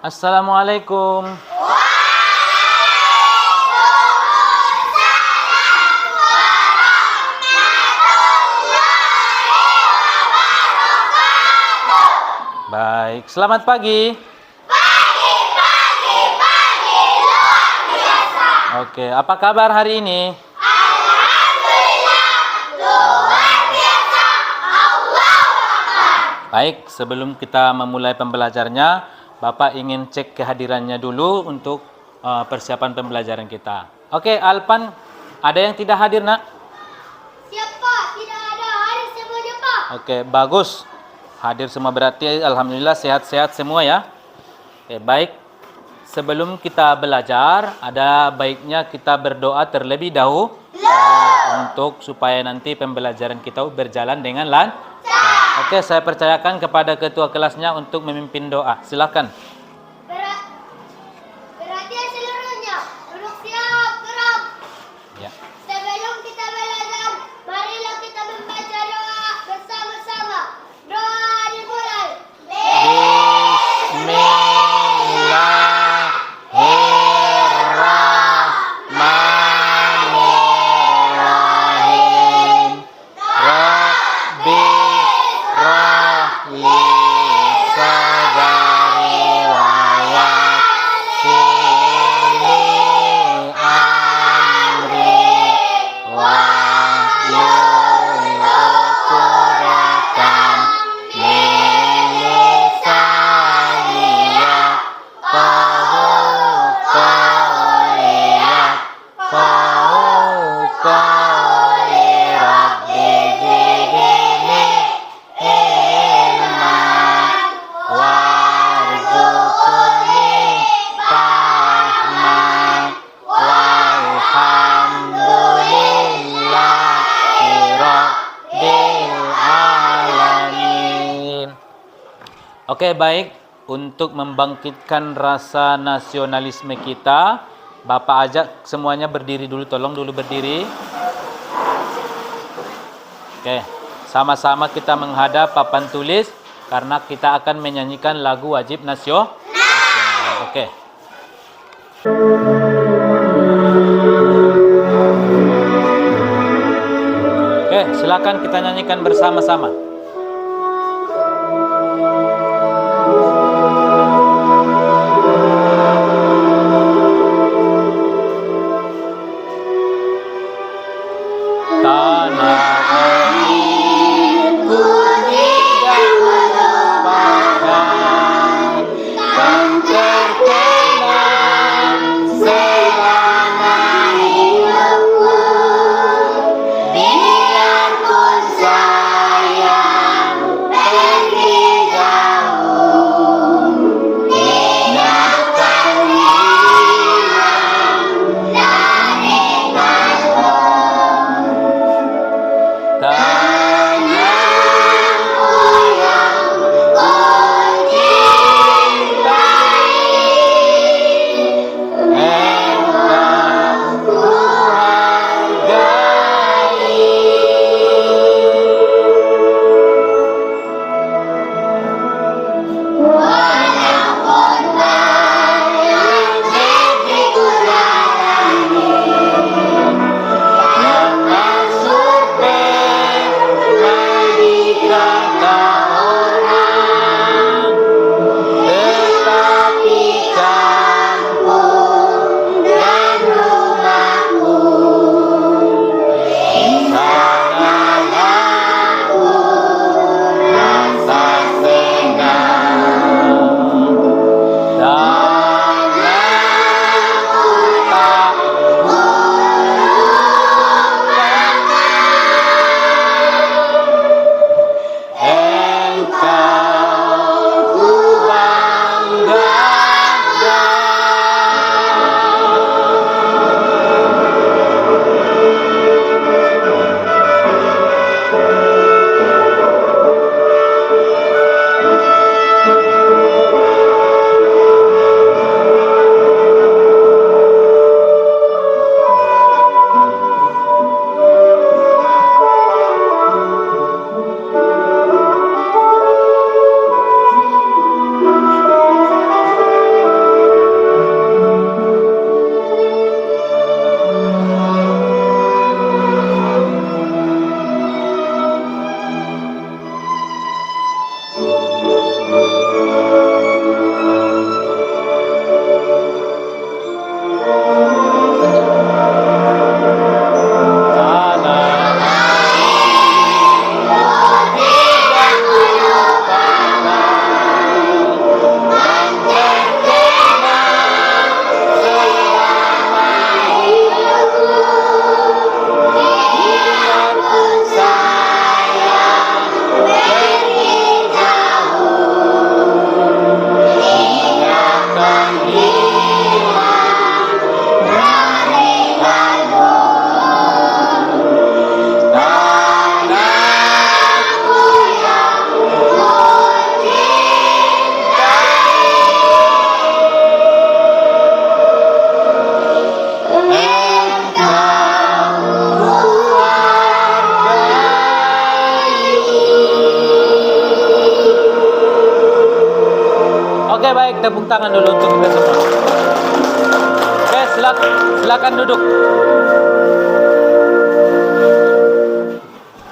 Assalamualaikum. Baik, selamat pagi. Pagi, luar biasa. Oke, apa kabar hari ini? Alhamdulillah, luar biasa. Allahu Akbar. Baik, sebelum kita memulai pembelajarannya, Bapak ingin cek kehadirannya dulu untuk persiapan pembelajaran kita. Oke, Alpan, ada yang tidak hadir, Nak? Siapa? Tidak ada. Hadir semuanya, Pak. Oke, bagus. Hadir semua berarti alhamdulillah sehat-sehat semua ya. Oke, baik. Sebelum kita belajar, ada baiknya kita berdoa terlebih dahulu untuk supaya nanti pembelajaran kita berjalan dengan lancar. Oke, saya percayakan kepada ketua kelasnya untuk memimpin doa. Silakan. Perhatian seluruhnya. Duduk siap, gerak. Ya. Sebelum kita belajar, marilah kita membaca doa bersama-sama. Doa dimulai. Bismillahirrahmanirrahim. Rabbi rahli sadari wa yassirli amri wa hlul 'uqdatam min lisani yafqahu qawli rabbi zidni ilman warzuqni fahman walhamdulillahi rabbil alamin. Oke, baik. Untuk membangkitkan rasa nasionalisme kita, Bapak ajak semuanya berdiri dulu. Tolong dulu berdiri. Oke, sama-sama kita menghadap papan tulis karena kita akan menyanyikan lagu wajib nasional. Oke. Oke, silakan kita nyanyikan bersama-sama. Tanah airku tidak melupakan, kan terkenang selama hidupku. Biarpun saya Oke, baik, tepuk tangan dulu untuk kita semua. Oke, silakan duduk.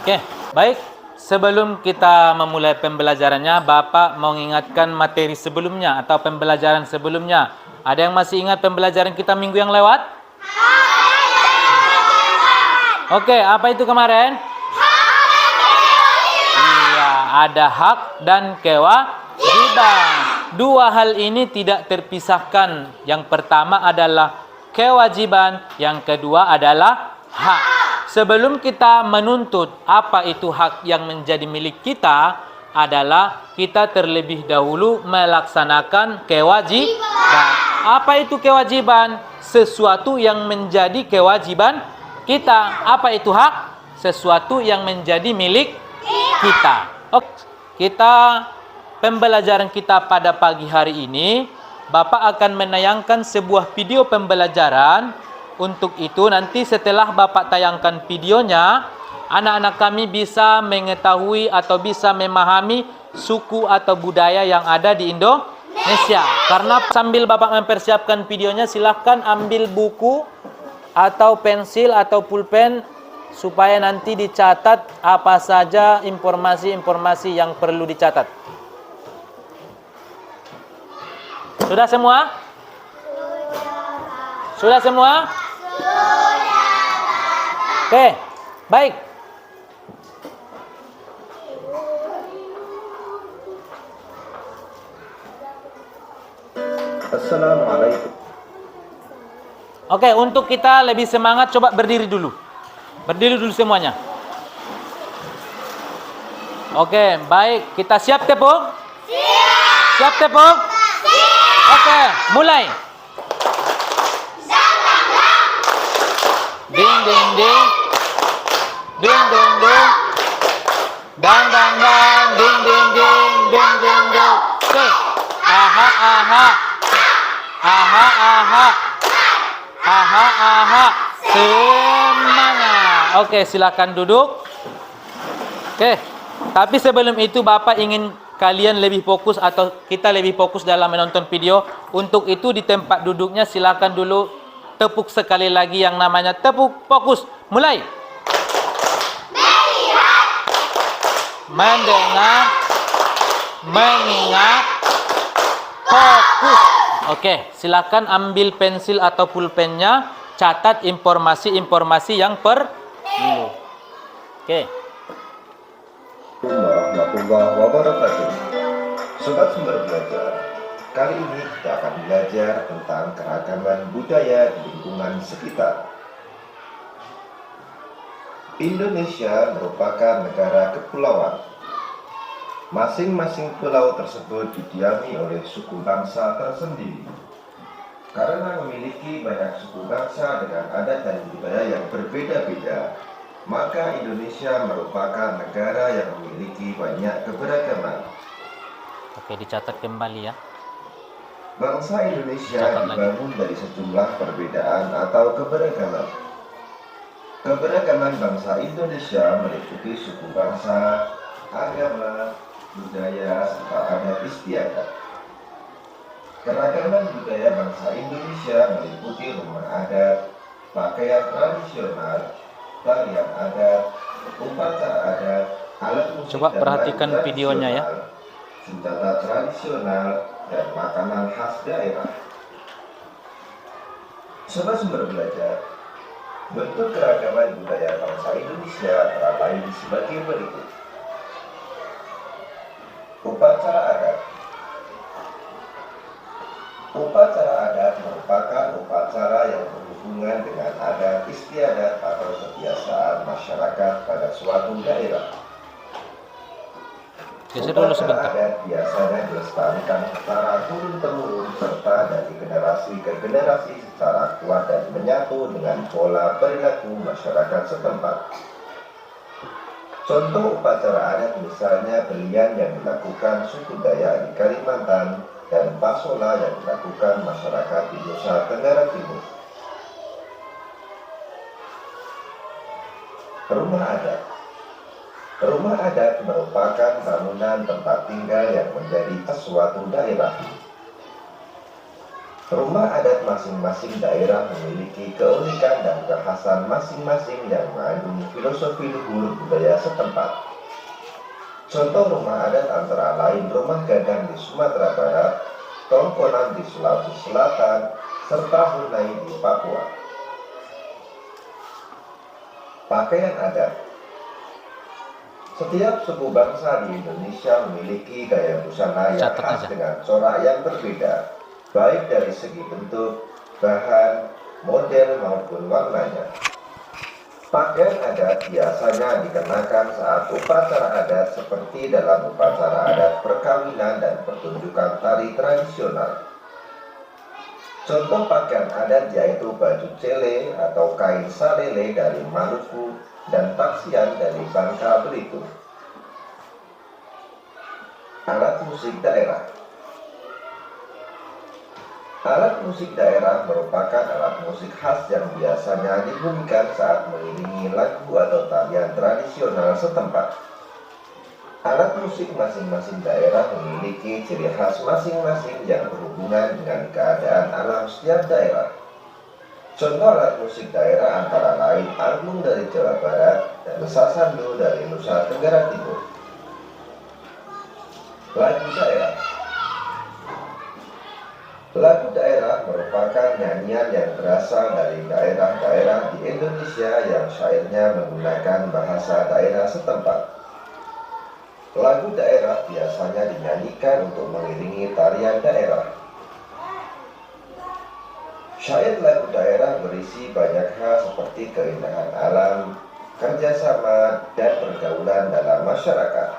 Oke, baik. Sebelum kita memulai pembelajarannya, Bapak mau mengingatkan materi sebelumnya atau pembelajaran sebelumnya. Ada yang masih ingat pembelajaran kita minggu yang lewat? Oke, apa itu kemarin? Iya, ada hak dan kewajiban. Dua hal ini tidak terpisahkan. Yang pertama adalah kewajiban, yang kedua adalah hak. Sebelum kita menuntut apa itu hak yang menjadi milik kita, adalah kita terlebih dahulu melaksanakan kewajiban. Apa itu kewajiban? Sesuatu yang menjadi kewajiban kita. Apa itu hak? Sesuatu yang menjadi milik kita. Oke, pembelajaran kita pada pagi hari ini, Bapak akan menayangkan sebuah video pembelajaran. Untuk itu nanti setelah Bapak tayangkan videonya, anak-anak kami bisa mengetahui atau bisa memahami suku atau budaya yang ada di Indonesia. Karena sambil Bapak mempersiapkan videonya, silahkan ambil buku atau pensil atau pulpen supaya nanti dicatat apa saja informasi-informasi yang perlu dicatat. Sudah semua? Sudah semua? Oke, baik. Assalamualaikum. Oke, untuk kita lebih semangat, coba berdiri dulu. Berdiri dulu semuanya. Oke, baik. Kita siap tepuk? Siap. Siap tepuk? Siap. Oke, mulai. Ding ding ding. Ding ding ding. Dang dang dang. Ding ding ding. Ding ding ding. Oke. Aha aha. Aha aha. Aha aha. Semangat. Oke, silakan duduk. Oke. Tapi sebelum itu Bapak ingin kalian lebih fokus atau kita lebih fokus dalam menonton video. Untuk itu di tempat duduknya silakan dulu tepuk sekali lagi yang namanya tepuk. Fokus. Mulai. Melihat. Mendengar. Mengingat. Fokus. Oke, silakan ambil pensil atau pulpennya, catat informasi-informasi yang perlu. Oke. Warahmatullahi wabarakatuh. Sobat Sumber Belajar, kali ini kita akan belajar tentang keragaman budaya di lingkungan sekitar. Indonesia merupakan negara kepulauan. Masing-masing pulau tersebut didiami oleh suku bangsa tersendiri. Karena memiliki banyak suku bangsa dengan adat dan budaya yang berbeda-beda, maka Indonesia merupakan negara yang memiliki banyak keberagaman. Oke, dicatat kembali ya. Bangsa Indonesia dibangun dari sejumlah perbedaan atau keberagaman. Keberagaman bangsa Indonesia meliputi suku bangsa, agama, budaya, serta adat istiadat. Keragaman budaya bangsa Indonesia meliputi rumah adat, pakaian tradisional, tarian adat, upacara adat, alat musik Coba dan perhatikan lain videonya ya. tradisional, senjata tradisional, dan makanan khas daerah. Sobat Sumber Belajar, bentuk keragaman budaya bangsa Indonesia antara lain sebagai berikut. Upacara adat. Upacara adat merupakan upacara yang berhubungan dengan adat istiadat atau kebiasaan masyarakat pada suatu daerah. Geser dulu sebentar. Upacara adat biasanya dilestarikan secara turun-temurun serta dari generasi ke generasi secara kuat dan menyatu dengan pola perilaku masyarakat setempat. Contoh upacara adat misalnya belian yang dilakukan suku Dayak di Kalimantan dan pasola yang dilakukan masyarakat di Nusa Tenggara Timur. Rumah adat. Rumah adat merupakan bangunan tempat tinggal yang menjadi khas suatu daerah. Rumah adat masing-masing daerah memiliki keunikan dan kekhasan masing-masing yang mengandung filosofi luhur budaya setempat. Contoh rumah adat antara lain rumah gadang di Sumatera Barat, Tongkonan di Sulawesi Selatan, serta Hunai di Papua. Pakaian adat. Setiap suku bangsa di Indonesia memiliki gaya busana yang khas dengan corak yang berbeda, baik dari segi bentuk, bahan, model maupun warnanya. Pakaian adat biasanya dikenakan saat upacara adat seperti dalam upacara adat perkawinan dan pertunjukan tari tradisional. Contoh pakaian adat yaitu baju cele atau kain salele dari Maluku dan taksian dari Bangka Belitung. Alat musik daerah. Alat musik daerah merupakan alat musik khas yang biasanya dibunyikan saat mengiringi lagu atau tarian tradisional setempat. Alat musik masing-masing daerah memiliki ciri khas masing-masing yang berhubungan dengan keadaan alam setiap daerah. Contoh alat musik daerah antara lain angklung dari Jawa Barat dan sasando dari Nusa Tenggara Timur. Lagu daerah. Lagu daerah merupakan nyanyian yang berasal dari daerah-daerah di Indonesia yang syairnya menggunakan bahasa daerah setempat. Lagu daerah biasanya dinyanyikan untuk mengiringi tarian daerah. Syair lagu daerah berisi banyak hal seperti keindahan alam, kerjasama, dan pergaulan dalam masyarakat.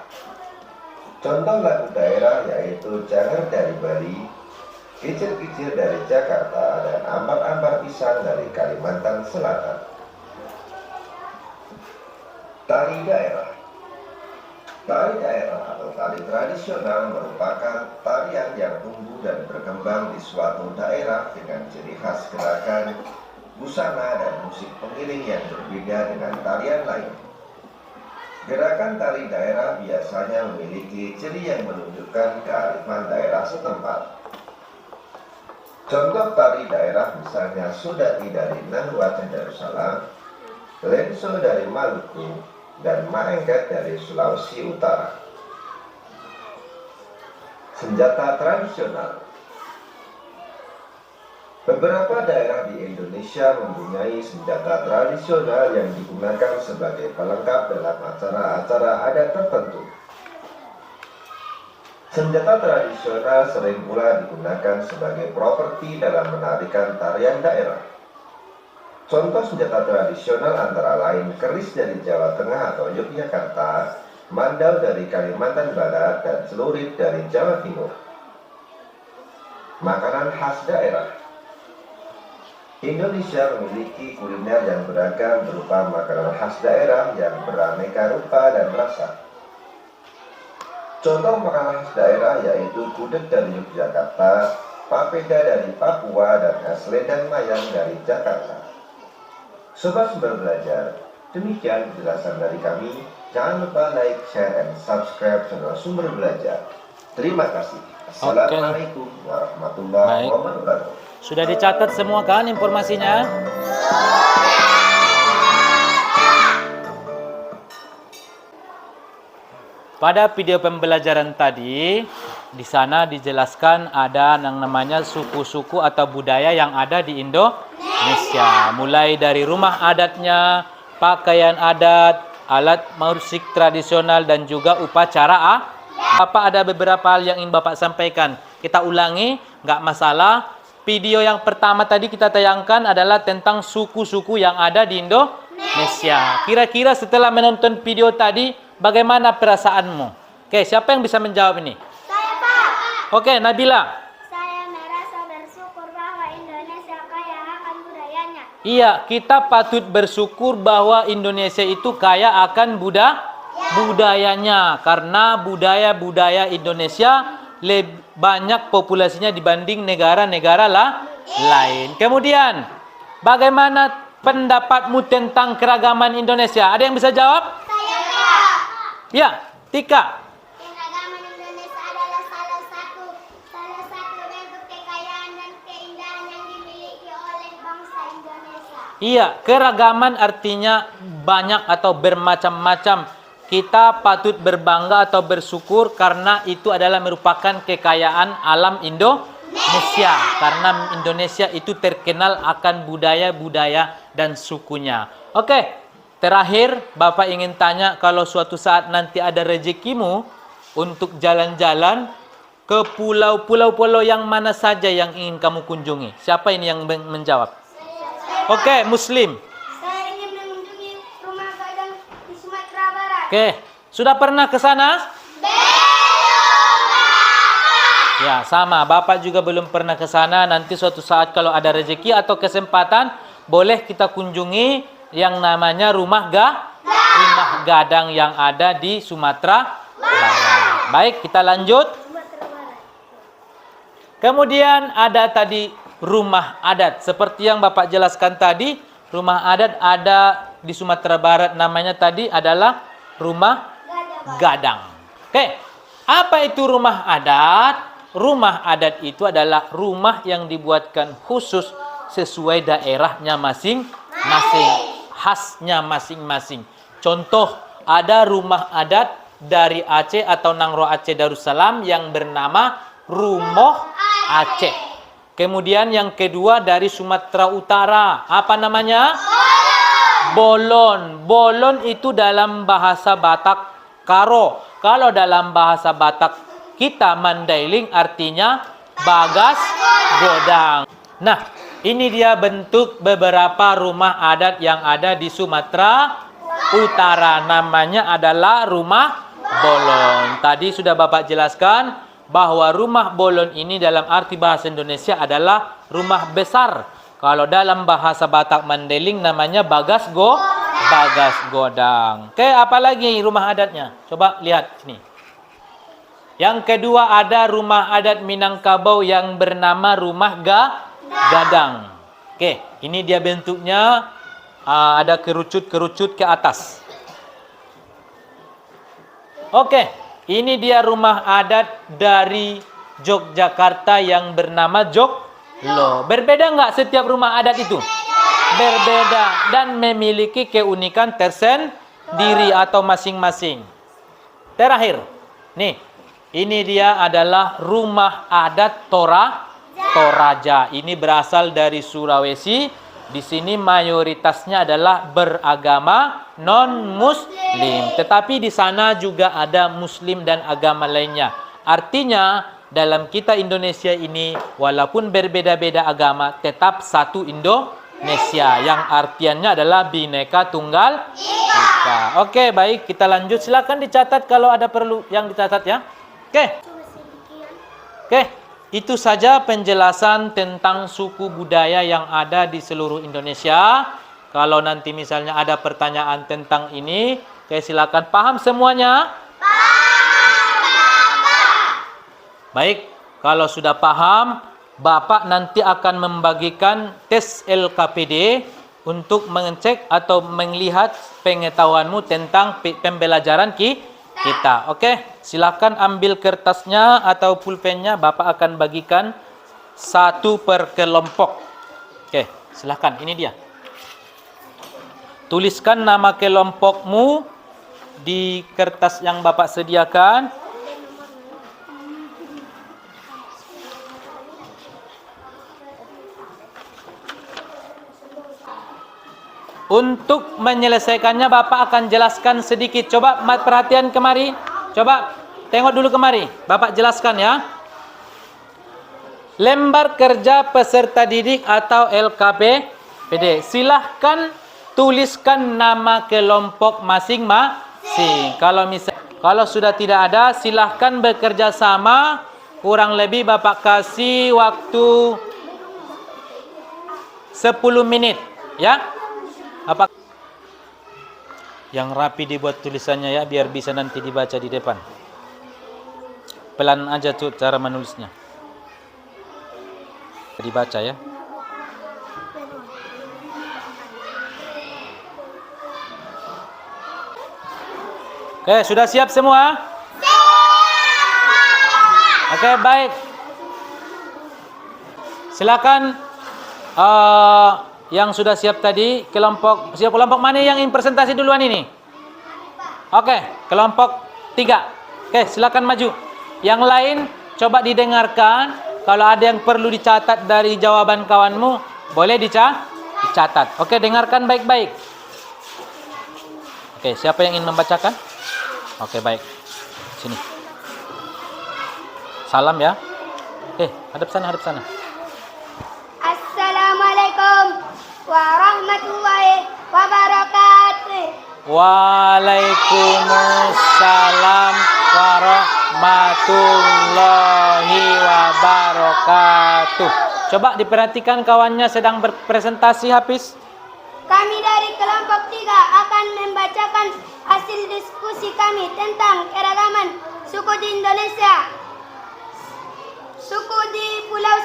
Contoh lagu daerah yaitu Janger dari Bali, Kicir-kicir dari Jakarta, dan Ambar-ambar pisang dari Kalimantan Selatan. Tari daerah. Tari daerah atau tari tradisional merupakan tarian yang tumbuh dan berkembang di suatu daerah dengan ciri khas gerakan, busana, dan musik pengiring yang berbeda dengan tarian lain. Gerakan tari daerah biasanya memiliki ciri yang menunjukkan kearifan daerah setempat. Contoh tari daerah misalnya Sodati dari Nahuatl Darussalam, Lenso dari Maluku, dan Maengket dari Sulawesi Utara. Senjata tradisional. Beberapa daerah di Indonesia mempunyai senjata tradisional yang digunakan sebagai pelengkap dalam acara-acara adat tertentu. Senjata tradisional sering pula digunakan sebagai properti dalam menarikan tarian daerah. Contoh senjata tradisional antara lain keris dari Jawa Tengah atau Yogyakarta, mandau dari Kalimantan Barat, dan celurit dari Jawa Timur. Makanan khas daerah. Indonesia memiliki kuliner yang beragam berupa makanan khas daerah yang beraneka rupa dan rasa. Contoh makanan khas daerah yaitu gudeg dari Yogyakarta, papeda dari Papua, dan es selendang mayang dari Jakarta. Sobat Sumber Belajar, demikian penjelasan dari kami. Jangan lupa like, share, dan subscribe channel Sumber Belajar. Terima kasih. Assalamualaikum warahmatullahi wabarakatuh. Sudah dicatat semua kan informasinya? Pada video pembelajaran tadi, di sana dijelaskan ada yang namanya suku-suku atau budaya yang ada di Indonesia. Mulai dari rumah adatnya, pakaian adat, alat musik tradisional, dan juga upacara. Bapak ada beberapa hal yang ingin Bapak sampaikan. Kita ulangi, nggak masalah. Video yang pertama tadi kita tayangkan adalah tentang suku-suku yang ada di Indonesia. Kira-kira setelah menonton video tadi, bagaimana perasaanmu? Oke, siapa yang bisa menjawab ini? Saya, Pak. Oke, Nabila. Saya merasa bersyukur bahwa Indonesia kaya akan budayanya. Iya, kita patut bersyukur bahwa Indonesia itu kaya akan budayanya. Karena budaya-budaya Indonesia lebih banyak populasinya dibanding negara-negara lain. Kemudian, bagaimana pendapatmu tentang keragaman Indonesia? Ada yang bisa jawab? Saya, Pak. Ya, Tika. Keragaman Indonesia adalah salah satu bentuk kekayaan dan keindahan Iya, keragaman artinya banyak atau bermacam-macam. Kita patut berbangga atau bersyukur karena itu adalah merupakan kekayaan alam Indonesia. Karena Indonesia itu terkenal akan budaya-budaya dan sukunya. Oke, terakhir Bapak ingin tanya, kalau suatu saat nanti ada rezekimu untuk jalan-jalan ke pulau-pulau yang mana saja yang ingin kamu kunjungi? Siapa ini yang menjawab? Oke, Muslim. Saya ingin mengunjungi rumah gadang di Sumatera Barat. Oke, sudah pernah ke sana? Ya, sama. Bapak juga belum pernah ke sana. Nanti suatu saat kalau ada rezeki atau kesempatan, boleh kita kunjungi yang namanya rumah gadang yang ada di Sumatera Barat. Baik, kita lanjut. Kemudian ada tadi rumah adat. Seperti yang Bapak jelaskan tadi, rumah adat ada di Sumatera Barat, namanya tadi adalah rumah gadang. Oke, apa itu rumah adat? Rumah adat itu adalah rumah yang dibuatkan khusus sesuai daerahnya masing-masing, khasnya masing-masing. Contoh, ada rumah adat dari Aceh atau Nangro Aceh Darussalam yang bernama Rumoh Aceh. Kemudian yang kedua dari Sumatera Utara, apa namanya? Bolon. Bolon itu dalam bahasa Batak Karo. Kalau dalam bahasa Batak kita Mandailing artinya bagas godang. Nah, ini dia bentuk beberapa rumah adat yang ada di Sumatera Utara. Namanya adalah rumah bolon. Tadi sudah Bapak jelaskan bahwa rumah bolon ini dalam arti bahasa Indonesia adalah rumah besar. Kalau dalam bahasa Batak Mandailing namanya bagas godang. Oke, apalagi rumah adatnya? Coba lihat sini. Yang kedua ada rumah adat Minangkabau yang bernama rumah gadang. Oke, ini dia bentuknya, ada kerucut-kerucut ke atas. Oke, ini dia rumah adat dari Yogyakarta yang bernama Joglo. Berbeda nggak setiap rumah adat itu? Berbeda dan memiliki keunikan tersendiri atau masing-masing. Terakhir, nih, ini dia adalah rumah adat Toraja. Ini berasal dari Sulawesi. Di sini mayoritasnya adalah beragama non-Muslim. Tetapi di sana juga ada Muslim dan agama lainnya. Artinya dalam kita Indonesia ini walaupun berbeda-beda agama tetap satu Indonesia. Yang artiannya adalah Bhinneka Tunggal Ika. Oke, baik, kita lanjut. Silakan dicatat kalau ada perlu yang dicatat ya. Oke, itu saja penjelasan tentang suku budaya yang ada di seluruh Indonesia. Kalau nanti misalnya ada pertanyaan tentang ini, silakan. Paham semuanya? Baik, kalau sudah paham, Bapak nanti akan membagikan tes LKPD untuk mengecek atau melihat pengetahuanmu tentang pembelajaran kita. Oke, silakan ambil kertasnya atau pulpennya. Bapak akan bagikan satu per kelompok. Oke, silakan. Ini dia. Tuliskan nama kelompokmu di kertas yang Bapak sediakan. Untuk menyelesaikannya Bapak akan jelaskan sedikit. Coba perhatian kemari. Coba tengok dulu kemari. Bapak jelaskan ya. Lembar kerja peserta didik atau LKPD. Silahkan tuliskan nama kelompok masing-masing. Kalau sudah tidak ada, silahkan bekerja sama. Kurang lebih Bapak kasih waktu 10 menit. Ya. Apa yang rapi dibuat tulisannya ya, biar bisa nanti dibaca di depan. Pelan aja tuh cara menulisnya. Dibaca ya. Oke, sudah siap semua? Oke, baik. Silakan Yang sudah siap tadi, kelompok mana yang ingin presentasi duluan ini? Oke, kelompok 3. Oke, silakan maju. Yang lain coba didengarkan. Kalau ada yang perlu dicatat dari jawaban kawanmu, boleh dicatat. Oke, dengarkan baik-baik. Oke, siapa yang ingin membacakan? Oke, baik. Sini. Salam ya. Hadap sana. Assalamualaikum warahmatullahi wabarakatuh. Waalaikumsalam warahmatullahi wabarakatuh. Coba diperhatikan kawannya sedang berpresentasi, Hafiz. Kami dari kelompok 3 akan membacakan hasil diskusi kami tentang keragaman suku di Indonesia. Suku di Pulau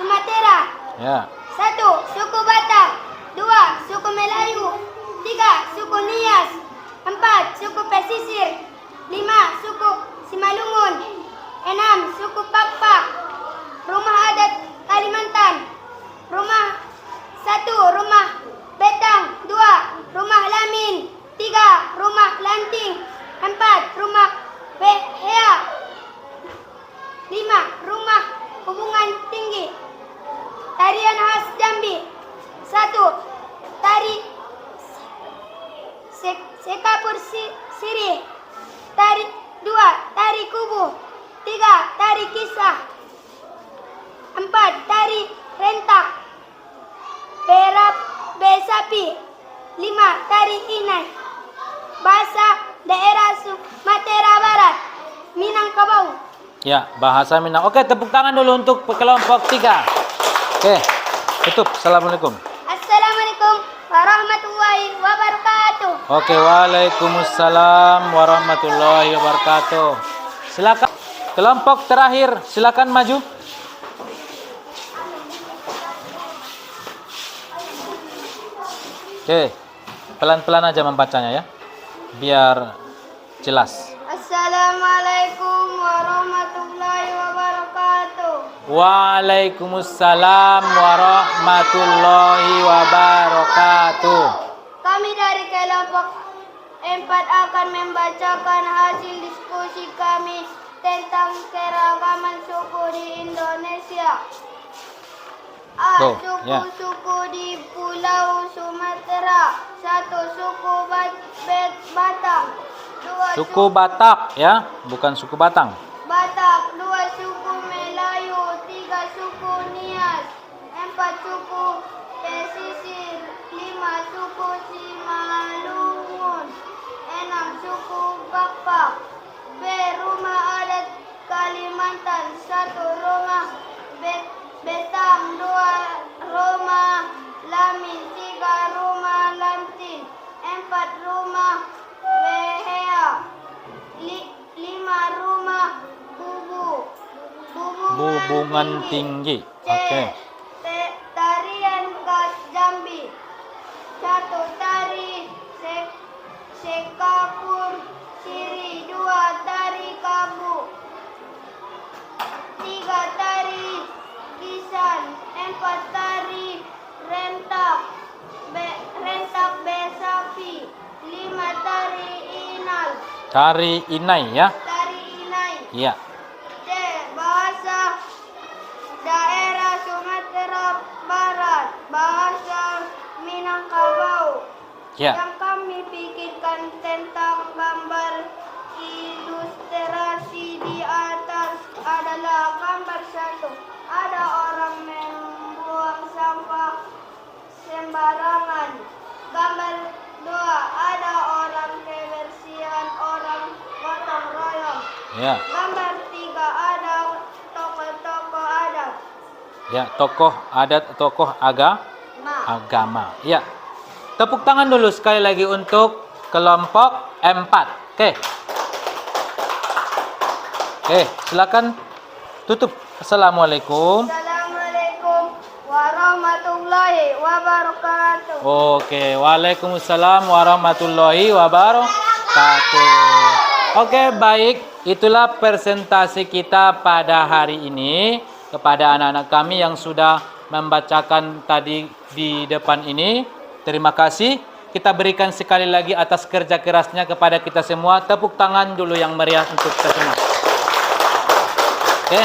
Sumatera. Ya. 1. Suku Batak. 2. Suku Melayu. 3. Suku Nias. 4. Suku Pesisir. 5. Suku Simalungun. 6. Suku Pakpak. Rumah adat Kalimantan. Rumah 1. Rumah Betang. 2. Rumah Lamin. 3. Rumah Lanting. 4. Rumah Behea. 5. Rumah Hubungan Tinggi. Tarian khas Jambi. 1. Tari Sekapur Sirih. 2. Tari Kubu. 3. Tari Kisah. 4. Tari Rentak. Besapi. 5. Tari Inai. Bahasa daerah Sumatera Barat, Minangkabau. Ya, bahasa Minang. Oke, tepuk tangan dulu untuk kelompok 3. Oke, tutup. Assalamualaikum. Assalamualaikum warahmatullahi wabarakatuh. Oke, waalaikumsalam warahmatullahi wabarakatuh. Silakan kelompok terakhir, silakan maju. Oke, pelan-pelan aja membacanya ya, biar jelas. Assalamualaikum warahmatullahi wabarakatuh. Waalaikumsalam warahmatullahi wabarakatuh. Kami dari kelompok 4 akan membacakan hasil diskusi kami tentang keragaman suku di Indonesia. Tuh, ya. Suku-suku di Pulau Sumatera. 1. Suku Batak. 2. Suku Batak ya, bukan suku Batang. Batak. 2. Suku Melayu. 3. Suku Nias. 4. Suku Pesisir. 5. Suku Simalungun. 6. Suku Pakpak. B. Rumah adat Kalimantan. 1. Rumah Betang. 2. Rumah Lamin. 3. Rumah Lantin. 4. Rumah Behea. 5. Rumah Hubungan tinggi. Oke. Tarian khas Jambi. 1. Tari Sekapur Siri. 2. Tari Kabu. 3. Tari Kisan. 4. Tari Rentak Besapi. 5. Tari Inal. Tari Inai ya. Tari Inai. Iya. C. Bahasa daerah Sumatera Barat. Bahasa Minangkabau. Ya. Yang kami pikirkan tentang gambar ilustrasi di atas adalah gambar 1. Ada orang membuang sampah sembarangan. Gambar 2. Ada orang kebersihan, orang gotong royong. Ya. Gambar 3. Ada tokoh-tokoh adat. Ya, tokoh adat, tokoh agama. Ya. Tepuk tangan dulu sekali lagi untuk kelompok 4. Oke. Silakan tutup. Assalamualaikum. Assalamualaikum warahmatullahi wabarakatuh. Oke, waalaikumsalam warahmatullahi wabarakatuh. Oke, baik. Itulah presentasi kita pada hari ini kepada anak-anak kami yang sudah membacakan tadi di depan ini. Terima kasih. Kita berikan sekali lagi atas kerja kerasnya kepada kita semua. Tepuk tangan dulu yang meriah untuk kita semua. Oke.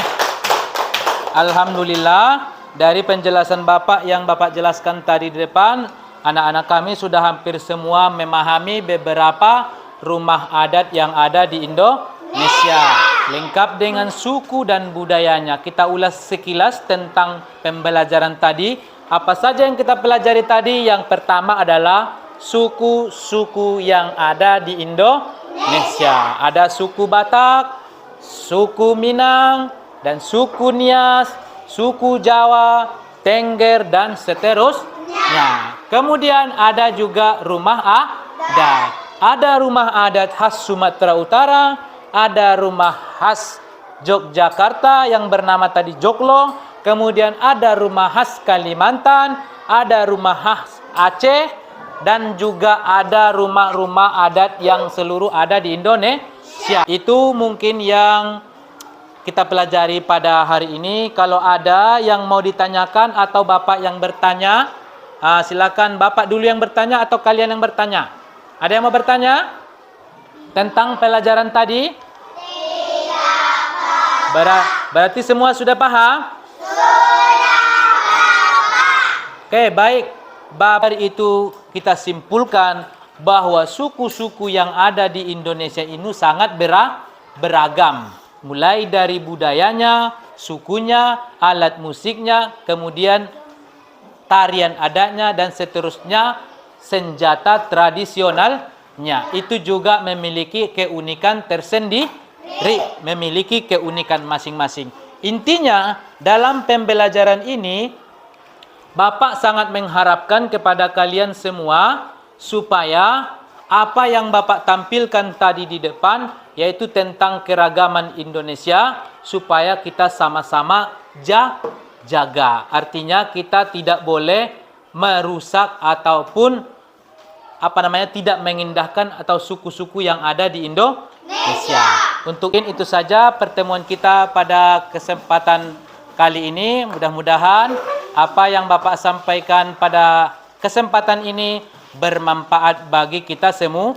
Alhamdulillah, dari penjelasan Bapak yang Bapak jelaskan tadi di depan, anak-anak kami sudah hampir semua memahami beberapa rumah adat yang ada di Indonesia. Lengkap dengan suku dan budayanya. Kita ulas sekilas tentang pembelajaran tadi. Apa saja yang kita pelajari tadi? Yang pertama adalah suku-suku yang ada di Indonesia. Ada suku Batak, suku Minang, dan suku Nias, suku Jawa, Tengger, dan seterusnya. Kemudian ada juga rumah adat. Ada rumah adat khas Sumatera Utara, ada rumah khas Yogyakarta yang bernama tadi Joglo, kemudian ada rumah khas Kalimantan, ada rumah khas Aceh, dan juga ada rumah-rumah adat yang seluruh ada di Indonesia. Itu mungkin yang kita pelajari pada hari ini. Kalau ada yang mau ditanyakan atau Bapak yang bertanya, silakan Bapak dulu yang bertanya atau kalian yang bertanya. Ada yang mau bertanya tentang pelajaran tadi? Berarti semua sudah paham? Oke, baik. Dari itu kita simpulkan bahwa suku-suku yang ada di Indonesia ini sangat beragam. Mulai dari budayanya, sukunya, alat musiknya, kemudian tarian adatnya, dan seterusnya senjata tradisionalnya. Itu juga memiliki keunikan tersendiri, memiliki keunikan masing-masing. Intinya, dalam pembelajaran ini, Bapak sangat mengharapkan kepada kalian semua supaya apa yang Bapak tampilkan tadi di depan, yaitu tentang keragaman Indonesia, supaya kita sama-sama jaga. Artinya kita tidak boleh merusak ataupun tidak mengindahkan atau suku-suku yang ada di Indonesia. Untuk itu saja pertemuan kita pada kesempatan kali ini. Mudah-mudahan apa yang Bapak sampaikan pada kesempatan ini bermanfaat bagi kita semua.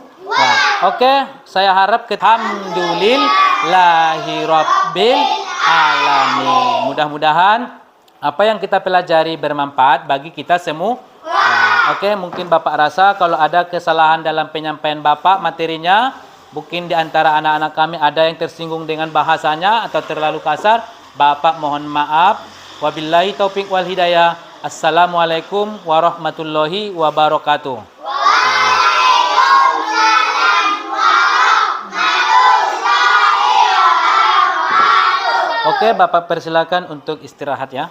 Oke, saya harap alhamdulillahirabbil alamin. Mudah-mudahan apa yang kita pelajari bermanfaat bagi kita semua. Oke, mungkin Bapak rasa kalau ada kesalahan dalam penyampaian Bapak materinya, mungkin di antara anak-anak kami ada yang tersinggung dengan bahasanya atau terlalu kasar, Bapak mohon maaf. Wabillahi taufiq wal hidayah. Assalamualaikum warahmatullahi wabarakatuh. Oke, Bapak persilakan untuk istirahat ya.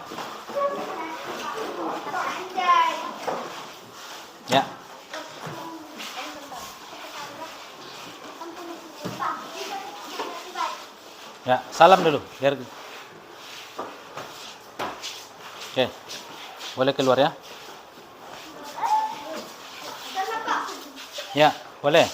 Ya. Ya, salam dulu biar. Oke. Boleh keluar ya? Ya, boleh.